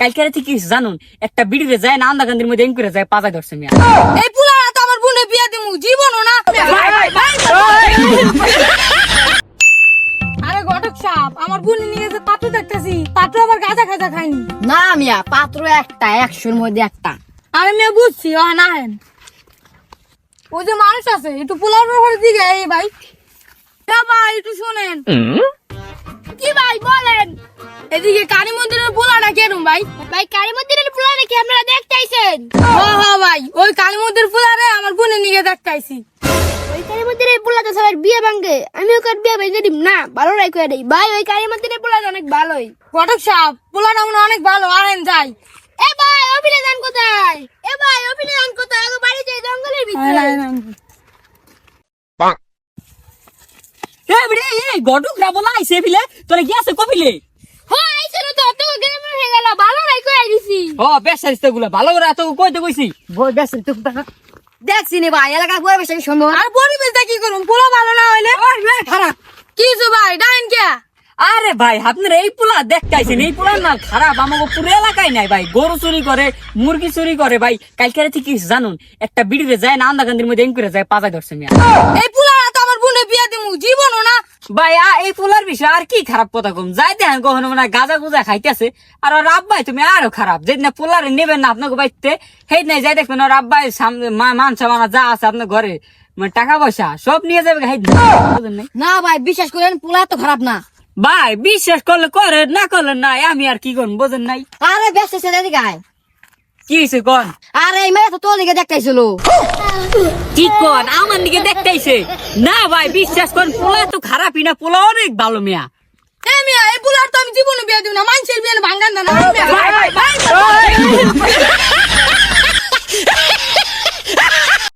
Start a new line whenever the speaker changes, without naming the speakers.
কালকে রাতে কি জানুন একটা বিড়িতে যায় না আন্দাকান্দির মধ্যে এম করে যায় পাজায় ধরছে মিয়া।
এই পুলারা তো আমার বোনের বিয়া দিমু জীবনও না। আরে ঘটক সাহেব, আমার বোন নিয়ে যে পাত্র দেখতেছি, পাত্র আবার গাঁজা খাজা খায়নি।
না মিয়া, পাত্র একটা, 100-র মধ্যে একটা।
আমি মেয়ে বুঝছি, ও না হেন ওই যে মানুষ আছে একটু পোলার ব্যাপারের দিকে এই ভাই। ভাই একটু শোনেন। কি ভাই বলেন? এদিকে কালী মন্দিরের পোলাটা কেরম ভাই?
ভাই কালী মন্দিরের পোলারে কি আপনারা দেখতে আইছেন?
হ্যাঁ ভাই, ওই কালী মন্দির পোলারে আমার বোনের নিয়ে দেখতে আইছি।
ওই কালী মন্দিরের পোলাতে সবার বিয়ে ভাঙে, আমি ওকে বিয়ে ভেঙে দিম না, ভালো রাখো এটাই ভাই। ওই কালী মন্দিরের পোলাটা অনেক ভালোই।
ঘটক সাহেব, পোলাটা মনে হয় অনেক ভালো, আরেন যাই।
এ ভাই অভিনয় যান কোথায়? এ ভাই অভিনয় যান কোথায়? ওকে বাড়ি যাই জঙ্গলের ভিতরে।
এই গটুকরা বলা আইছে বিলে তোরে গিয়েছে কবিলে।
হ্যাঁ আইছেন তো, তো গ্রামে হয়ে গেল, ভালো রাখো আইছি।
ও বেসারিস্তা গুলা ভালো করে তো কইতে কইছি।
বই বেশি তো দেখছি নি ভাই, এলাকার বই বেশি সম্ভব।
আর পরিবেশটা কি করুম, পোলা ভালো না হইলে
খারাপ।
কিছু ভাই ডাইন কে?
আরে ভাই আপনারা এই পোলা দেখতেছেন, এই পোলার না খারাপ আমাকে পুরো এলাকায় নাই ভাই। গরু চুরি করে, মুরগি চুরি করে ভাই। কালকে রাতে কি জানুন একটা বিড়িতে যায় না আন্দাকান্দির মধ্যে এম করে যায় পাজায় ধরছে মিয়া।
এই পোলারা তো আমার বোনের বিয়া দিমু জীবনও না।
ভাই এই পোলার বিষয় আর কি খারাপ কথা কম যাই দেখেন কখনো মানে গাঁজা গুজা খাইতেছে। আর ওর আব্বাই তুমি আরো খারাপ, যেদিন পোলারে নেবেন না আপনাকে বাইতে সেই নাই যাই দেখবেন ওর আব্বাই মানসা মানা যা আছে আপনার ঘরে মানে টাকা পয়সা সব নিয়ে যাবে।
না ভাই বিশ্বাস করেন, পোলা তো খারাপ না
ভাই বিশ্বাস করলে করে, না করলে নাই, আমি আর কি করবো বোঝেন নাই।
আরে ব্যস্ত ছেলে দিকে আয়।
কি হয়েছে কন?
আরে এই মেয়ে তো তোর দিকে দেখতেছিল।
কি কন আমার দিকে দেখতেইছে? না ভাই বিশ্বাস করেন পোলা তো খারাপই না, পোলা অনেক ভালো মিয়া।
এই মিয়া, এই পোলার তো আমি জীবনে বিয়া দিব না, মানুষের বিয়ে ভাঙ্গান না।